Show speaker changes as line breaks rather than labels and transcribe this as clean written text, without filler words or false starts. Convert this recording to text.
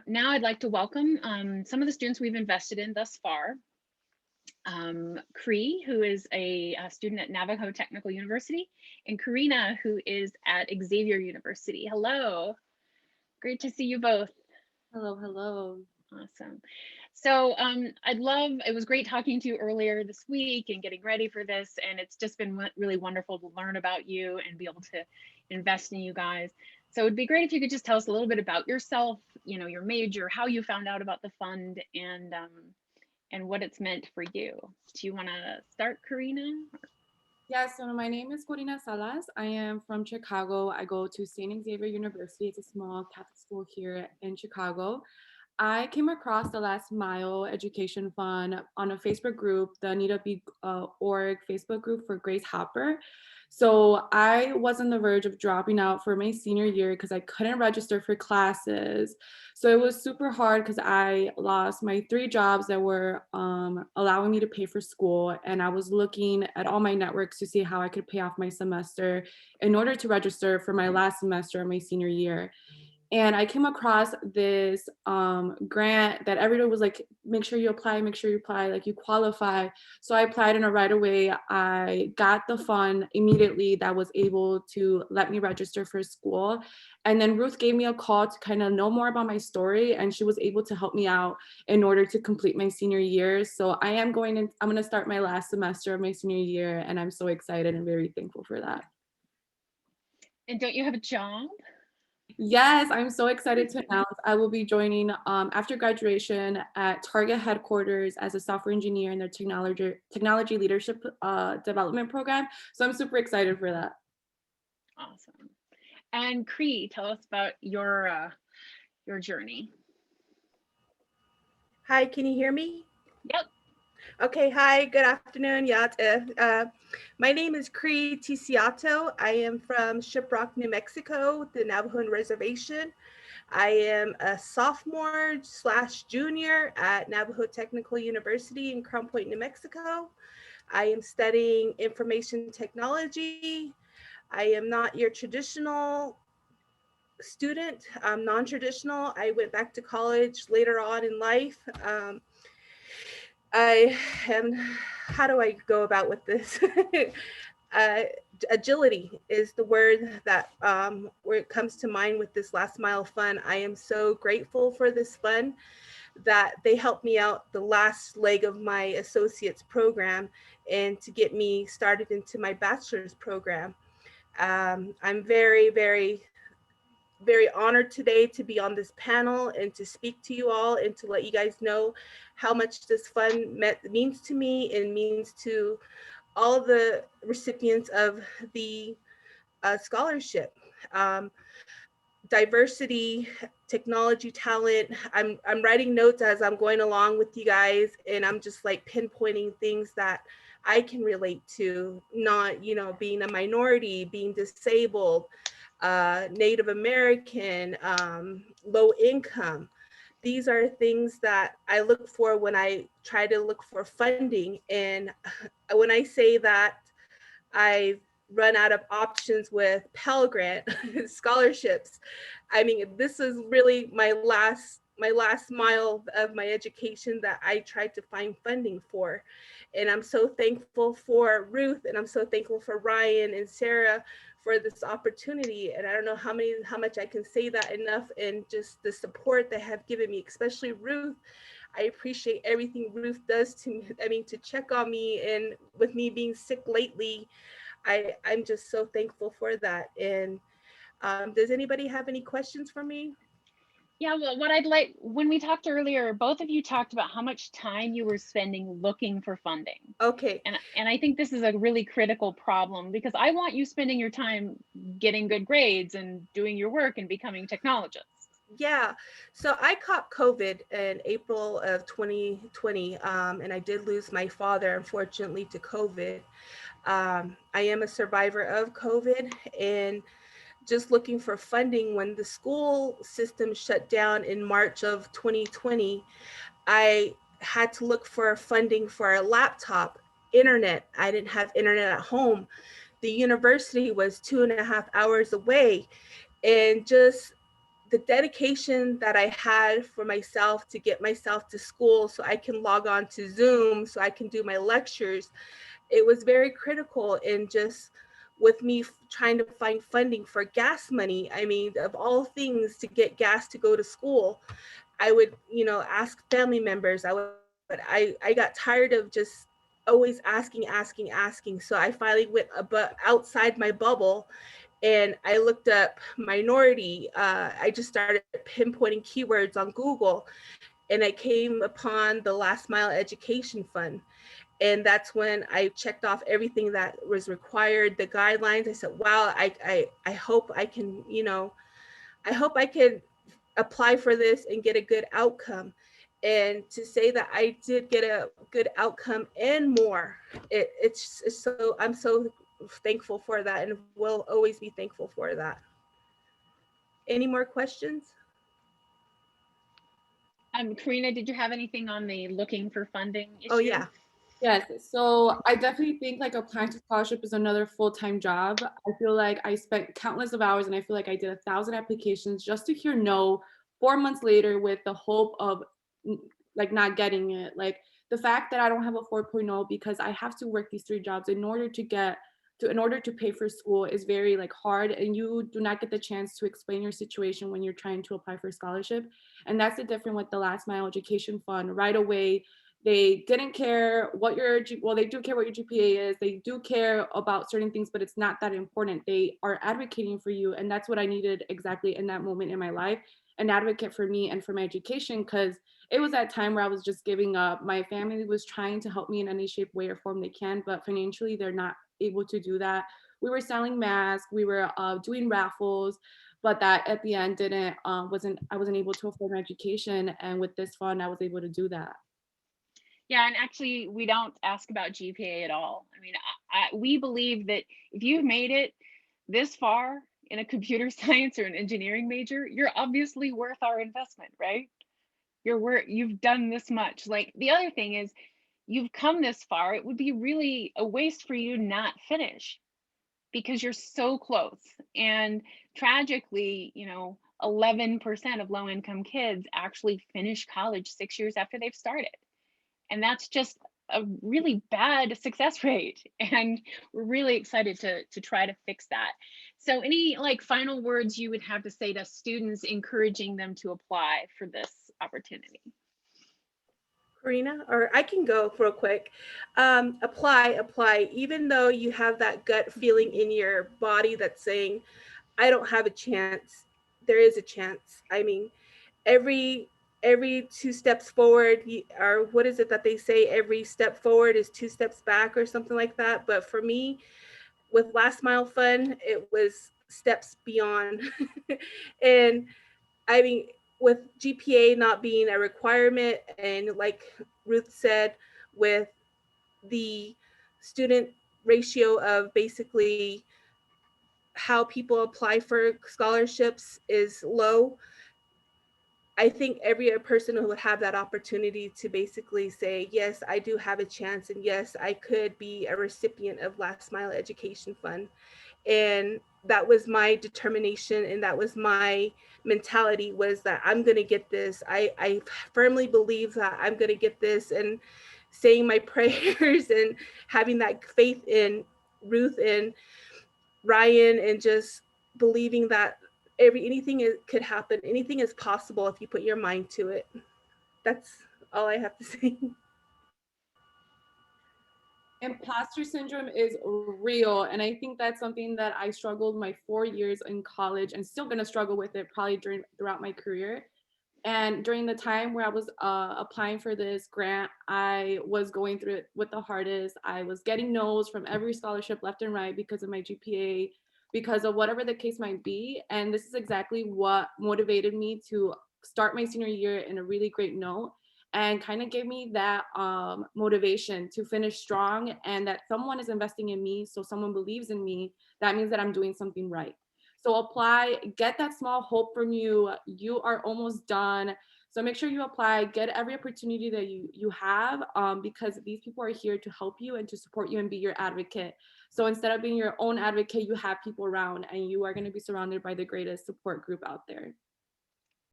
now I'd like to welcome some of the students we've invested in thus far. Cree, who is a student at Navajo Technical University, and Karina, who is at Xavier University. Hello, great to see you both.
Hello, hello.
Awesome. So it was great talking to you earlier this week and getting ready for this. And it's just been really wonderful to learn about you and be able to invest in you guys. So it'd be great if you could just tell us a little bit about yourself, you know, your major, how you found out about the fund, and what it's meant for you. Do you want to start, Karina?
Yeah, so my name is Corina Salas. I am from Chicago. I go to St. Xavier University. It's a small Catholic school here in Chicago. I came across the Last Mile Education Fund on a Facebook group, the Need.org Facebook group for Grace Hopper. So I was on the verge of dropping out for my senior year because I couldn't register for classes. So it was super hard because I lost my 3 jobs that were allowing me to pay for school. And I was looking at all my networks to see how I could pay off my semester in order to register for my last semester of my senior year. And I came across this grant that everybody was like, make sure you apply, like you qualify. So I applied, and right away I got the fund immediately that was able to let me register for school. And then Ruth gave me a call to kind of know more about my story, and she was able to help me out in order to complete my senior year. So I'm going to start my last semester of my senior year, and I'm so excited and very thankful for that.
And don't you have a job?
Yes, I'm so excited to announce I will be joining after graduation at Target headquarters as a software engineer in their technology leadership development program. So I'm super excited for that.
Awesome. And Cree, tell us about your journey.
Hi, can you hear me?
Yep.
Okay, hi, good afternoon. My name is Cree Ticiato. I am from Shiprock, New Mexico, the Navajo Reservation. I am a sophomore/junior at Navajo Technical University in Crown Point, New Mexico. I am studying information technology. I am not your traditional student. I'm non-traditional. I went back to college later on in life. I am, how do I go about with this? uh, Agility is the word that where it comes to mind with this Last Mile Fund. I am so grateful for this fund that they helped me out the last leg of my associate's program and to get me started into my bachelor's program. I'm very, very, very honored today to be on this panel and to speak to you all and to let you guys know how much this fund means to me and means to all the recipients of the scholarship. Um, Diversity, technology, talent. I'm writing notes as I'm going along with you guys, and I'm just like pinpointing things that I can relate to. Not, being a minority, being disabled, Native American, low income. These are things that I look for when I try to look for funding. And when I say that I've run out of options with Pell Grant scholarships, I mean, this is really my last mile of my education that I tried to find funding for. And I'm so thankful for Ruth, and I'm so thankful for Ryan and Sarah for this opportunity. And I don't know how much I can say that enough, and just the support they have given me, especially Ruth. I appreciate everything Ruth does to me. I mean, to check on me, and with me being sick lately, I'm just so thankful for that. And does anybody have any questions for me?
Yeah, well, what I'd like, when we talked earlier, both of you talked about how much time you were spending looking for funding.
Okay.
And I think this is a really critical problem, because I want you spending your time getting good grades and doing your work and becoming technologists.
Yeah, so I caught COVID in April of 2020, and I did lose my father, unfortunately, to COVID. I am a survivor of COVID, and just looking for funding when the school system shut down in March of 2020. I had to look for funding for a laptop, internet. I didn't have internet at home. The university was 2.5 hours away, and just the dedication that I had for myself to get myself to school so I can log on to Zoom, so I can do my lectures, it was very critical in just with me trying to find funding for gas money. I mean, of all things, to get gas to go to school, I would, ask family members. I got tired of just always asking. So I finally went outside my bubble and I looked up minority. I just started pinpointing keywords on Google and I came upon the Last Mile Education Fund. And that's when I checked off everything that was required, the guidelines. I said, wow, I hope I can, I hope I can apply for this and get a good outcome. And to say that I did get a good outcome and more, it's so, I'm so thankful for that and will always be thankful for that. Any more questions?
Karina, did you have anything on the looking for funding issue?
Oh, yeah.
Yes, so I definitely think like applying to scholarship is another full-time job. I feel like I spent countless of hours and I feel like I did 1,000 applications just to hear no 4 months later with the hope of like not getting it. Like the fact that I don't have a 4.0 because I have to work these 3 jobs in order to pay for school is very like hard, and you do not get the chance to explain your situation when you're trying to apply for scholarship. And that's the difference with the Last Mile Education Fund. Right away they didn't care what well, they do care what your GPA is. They do care about certain things, but it's not that important. They are advocating for you. And that's what I needed exactly in that moment in my life, an advocate for me and for my education, because it was that time where I was just giving up. My family was trying to help me in any shape, way, or form they can, but financially they're not able to do that. We were selling masks, we were doing raffles, but that at the end didn't I wasn't able to afford my education. And with this fund, I was able to do that.
Yeah, and actually, we don't ask about GPA at all. I mean, we believe that if you've made it this far in a computer science or an engineering major, you're obviously worth our investment, right? You've done this much. Like the other thing is, you've come this far. It would be really a waste for you to not finish because you're so close. And tragically, 11% of low income kids actually finish college 6 years after they've started. And that's just a really bad success rate. And we're really excited to try to fix that. So any like final words you would have to say to students encouraging them to apply for this opportunity?
Karina, or I can go real quick. Apply. Even though you have that gut feeling in your body that's saying, I don't have a chance, there is a chance. I mean, every every 2 steps forward, or what is it that they say? Every step forward is 2 steps back, or something like that. But for me, with Last Mile Fun, it was steps beyond. And I mean, with GPA not being a requirement, and like Ruth said, with the student ratio of basically how people apply for scholarships is low, I think every person who would have that opportunity to basically say, yes, I do have a chance, and yes, I could be a recipient of Last Mile Education Fund. And that was my determination, and that was my mentality, was that I'm going to get this. I firmly believe that I'm going to get this, and saying my prayers and having that faith in Ruth and Ryan, and just believing that could happen. Anything is possible if you put your mind to it. That's all I have to say.
Imposter syndrome is real, and I think that's something that I struggled my 4 years in college and still gonna struggle with it probably throughout my career. And during the time where I was applying for this grant, I was going through it with the hardest. I was getting no's from every scholarship left and right because of my GPA, because of whatever the case might be. And this is exactly what motivated me to start my senior year in a really great note, and kind of gave me that motivation to finish strong, and that someone is investing in me. So someone believes in me. That means that I'm doing something right. So apply, get that small hope from you. You are almost done. So make sure you apply, get every opportunity that you have, because these people are here to help you and to support you and be your advocate. So instead of being your own advocate, you have people around, and you are going to be surrounded by the greatest support group out there.